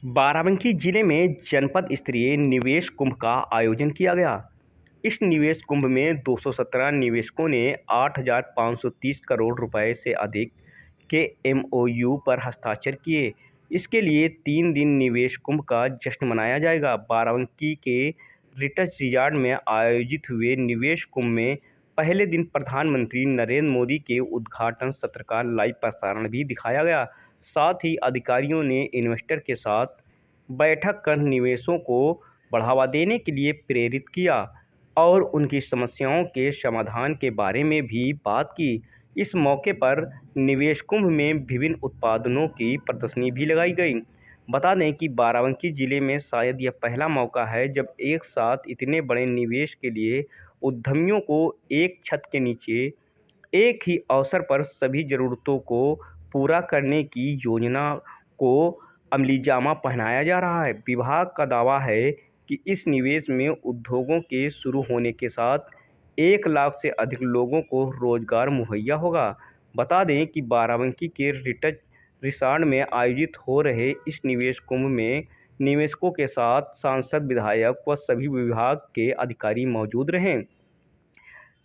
बाराबंकी जिले में जनपद स्तरीय निवेश कुंभ का आयोजन किया गया। इस निवेश कुंभ में 217 निवेशकों ने 8,530 करोड़ रुपए से अधिक के एमओयू पर हस्ताक्षर किए। इसके लिए 3 दिन निवेश कुंभ का जश्न मनाया जाएगा। बाराबंकी के रिट्ज रिजॉर्ट में आयोजित हुए निवेश कुंभ में पहले दिन प्रधानमंत्री नरेंद्र मोदी के उद्घाटन सत्र का लाइव प्रसारण भी दिखाया गया। साथ ही अधिकारियों ने इन्वेस्टर के साथ बैठक कर निवेशों को बढ़ावा देने के लिए प्रेरित किया और उनकी समस्याओं के समाधान के बारे में भी बात की। इस मौके पर निवेश कुंभ में विभिन्न उत्पादों की प्रदर्शनी भी लगाई गई। बता दें कि बाराबंकी जिले में शायद यह पहला मौका है जब एक साथ इतने बड़े निवेश के लिए उद्यमियों को एक छत के नीचे एक ही अवसर पर सभी ज़रूरतों को पूरा करने की योजना को अमलीजामा पहनाया जा रहा है। विभाग का दावा है कि इस निवेश में उद्योगों के शुरू होने के साथ 1 लाख से अधिक लोगों को रोजगार मुहैया होगा। बता दें कि बाराबंकी के रिट्ज रिसॉर्ट में आयोजित हो रहे इस निवेश कुंभ में निवेशकों के साथ सांसद, विधायक व सभी विभाग के अधिकारी मौजूद रहे।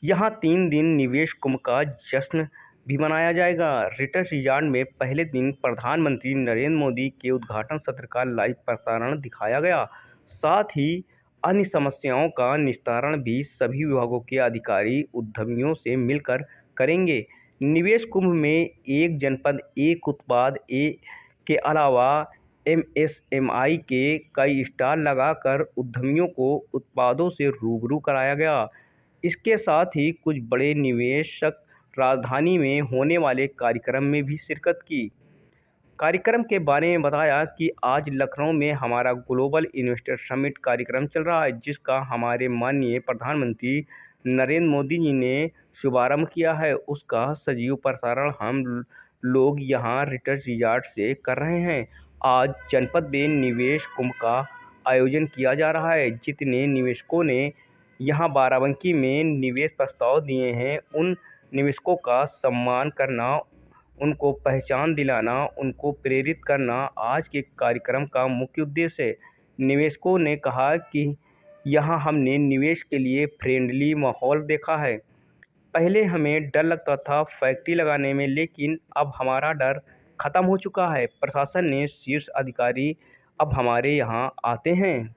यहाँ 3 दिन निवेश कुंभ का जश्न भी मनाया जाएगा। रिट्ज रिजॉर्ट में पहले दिन प्रधानमंत्री नरेंद्र मोदी के उद्घाटन सत्र का लाइव प्रसारण दिखाया गया। साथ ही अन्य समस्याओं का निस्तारण भी सभी विभागों के अधिकारी उद्यमियों से मिलकर करेंगे। निवेश कुंभ में एक जनपद एक उत्पाद के अलावा एमएसएमई के कई स्टॉल लगाकर उद्यमियों को उत्पादों से रूबरू कराया गया। इसके साथ ही कुछ बड़े निवेशक राजधानी में होने वाले कार्यक्रम में भी शिरकत की। कार्यक्रम के बारे में बताया कि आज लखनऊ में हमारा ग्लोबल इन्वेस्टर समिट कार्यक्रम चल रहा है, जिसका हमारे माननीय प्रधानमंत्री नरेंद्र मोदी जी ने शुभारंभ किया है। उसका सजीव प्रसारण हम लोग यहाँ रिट्ज रिजॉर्ट से कर रहे हैं। आज जनपद में निवेश कुंभ का आयोजन किया जा रहा है। जितने निवेशकों ने यहाँ बाराबंकी में निवेश प्रस्ताव दिए हैं, उन निवेशकों का सम्मान करना, उनको पहचान दिलाना, उनको प्रेरित करना आज के कार्यक्रम का मुख्य उद्देश्य है। निवेशकों ने कहा कि यहाँ हमने निवेश के लिए फ्रेंडली माहौल देखा है। पहले हमें डर लगता था फैक्ट्री लगाने में, लेकिन अब हमारा डर खत्म हो चुका है। प्रशासन ने शीर्ष अधिकारी अब हमारे यहाँ आते हैं।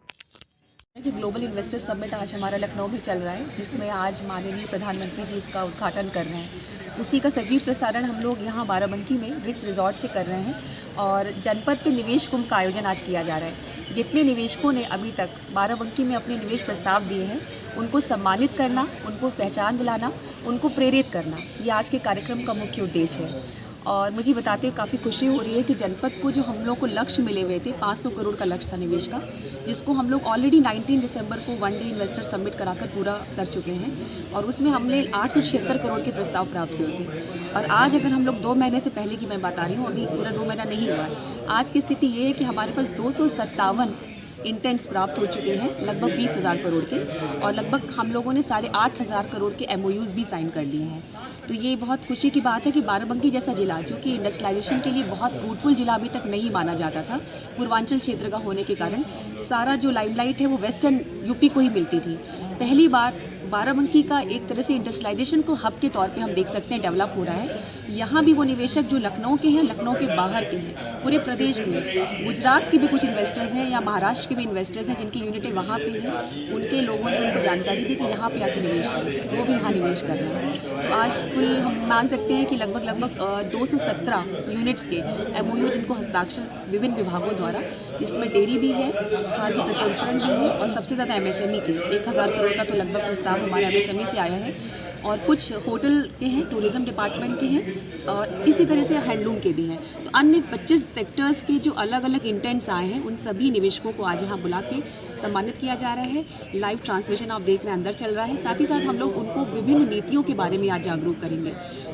कि ग्लोबल इन्वेस्टर समिट आज हमारा लखनऊ भी चल रहा है, जिसमें आज माननीय प्रधानमंत्री जी उसका उद्घाटन कर रहे हैं। उसी का सजीव प्रसारण हम लोग यहाँ बाराबंकी में रिट्ज रिजॉर्ट से कर रहे हैं और जनपद पे निवेश कुंभ का आयोजन आज किया जा रहा है। जितने निवेशकों ने अभी तक बाराबंकी में अपने निवेश प्रस्ताव दिए हैं, उनको सम्मानित करना, उनको पहचान दिलाना, उनको प्रेरित करना, ये आज के कार्यक्रम का मुख्य उद्देश्य है। और मुझे बताते हुए काफ़ी खुशी हो रही है कि जनपद को जो हम लोग को लक्ष्य मिले हुए थे, 500 करोड़ का लक्ष्य था निवेश का, जिसको हम लोग ऑलरेडी 19 दिसंबर को 1 डे इन्वेस्टर समिट कराकर पूरा कर चुके हैं और उसमें हमने 876 करोड़ के प्रस्ताव प्राप्त किए थे। और आज अगर हम लोग 2 महीने से पहले की मैं बता रही हूँ, अभी पूरा 2 महीना नहीं हुआ, आज की स्थिति ये है कि हमारे पास 257 इंटेंट्स प्राप्त हो चुके हैं, लगभग 20,000 करोड़ के, और लगभग हम लोगों ने 8,500 करोड़ के एमओयूज़ भी साइन कर लिए हैं। तो ये बहुत खुशी की बात है कि बाराबंकी जैसा जिला, जो कि इंडस्ट्रियलाइजेशन के लिए बहुत फ्रूटफुल जिला अभी तक नहीं माना जाता था, पूर्वांचल क्षेत्र का होने के कारण सारा जो लाइमलाइट है वो वेस्टर्न यूपी को ही मिलती थी। पहली बार बाराबंकी का एक तरह से इंडस्ट्रियलाइजेशन को हब के तौर पे हम देख सकते हैं डेवलप हो रहा है। यहाँ भी वो निवेशक जो लखनऊ के हैं, लखनऊ के बाहर के हैं, पूरे प्रदेश में गुजरात के भी कुछ इन्वेस्टर्स हैं या महाराष्ट्र के भी इन्वेस्टर्स हैं जिनकी यूनिटें वहाँ पे हैं, उनके लोगों ने उनको जानकारी दी कि यहाँ पे आके निवेश करें, वो भी यहाँ निवेश कर रहे हैं। तो आज कुल हम मान सकते हैं कि लगभग 217 यूनिट्स के एमओयू जिनको हस्ताक्षर विभिन्न विभागों द्वारा, जिसमें डेयरी भी है, खाद्य प्रसंस्करण भी है और सबसे ज़्यादा एमएसएमई के 1,000 करोड़ का तो लगभग प्रस्ताव हमारे एमएसएमई से आया है और कुछ होटल के हैं, टूरिज्म डिपार्टमेंट के हैं और इसी तरह से हैंडलूम के भी हैं। तो अन्य 25 सेक्टर्स के जो अलग अलग इंटेंट्स आए हैं, उन सभी निवेशकों को आज यहाँ बुला के सम्मानित किया जा रहा है। लाइव ट्रांसमिशन आप देख रहे हैं, अंदर चल रहा है। साथ ही साथ हम लोग उनको विभिन्न नीतियों के बारे में आज जागरूक करेंगे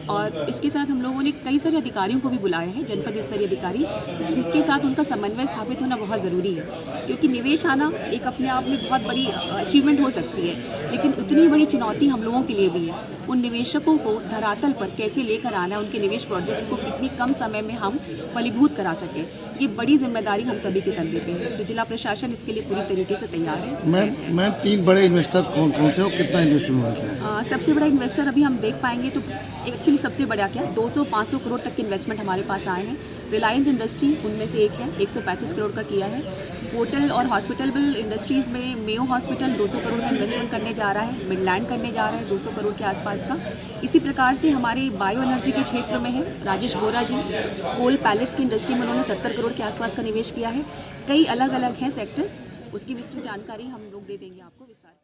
और इसके साथ हम लोगों ने कई सारे अधिकारियों को भी बुलाया है, जनपद स्तरीय अधिकारी, जिसके साथ उनका समन्वय स्थापित होना बहुत ज़रूरी है, क्योंकि निवेश आना एक अपने आप में बहुत बड़ी अचीवमेंट हो सकती है, लेकिन उतनी बड़ी चुनौती हम लोगों के लिए भी है। उन निवेशकों को धरातल पर कैसे लेकर आना है, उनके निवेश प्रोजेक्ट्स को कितनी कम समय में हम फलीभूत करा सके। ये बड़ी जिम्मेदारी हम सभी के कंधे पे है, तो जिला प्रशासन इसके लिए पूरी तरीके से तैयार है। मैं 3 बड़े इन्वेस्टर कौन कौन से और कितना इन्वेस्टमेंट है? सबसे बड़ा इन्वेस्टर अभी हम देख पाएंगे तो एक्चुअली सबसे बड़ा क्या 200-500 करोड़ तक के इन्वेस्टमेंट हमारे पास आए हैं। रिलायंस इंडस्ट्री उनमें से एक है, 135 करोड़ का किया है। होटल और हॉस्पिटल इंडस्ट्रीज़ में मेयो हॉस्पिटल 200 करोड़ का इन्वेस्टमेंट करने जा रहा है, मिडलैंड करने जा रहा है 200 करोड़ के आसपास का। इसी प्रकार से हमारे बायो एनर्जी के क्षेत्र में है, राजेश बोरा जी कोल पैलेट्स की इंडस्ट्री में उन्होंने 70 करोड़ के आसपास का निवेश किया है। कई अलग अलग हैं सेक्टर्स, उसकी विस्तृत जानकारी हम लोग दे देंगे आपको विस्तार।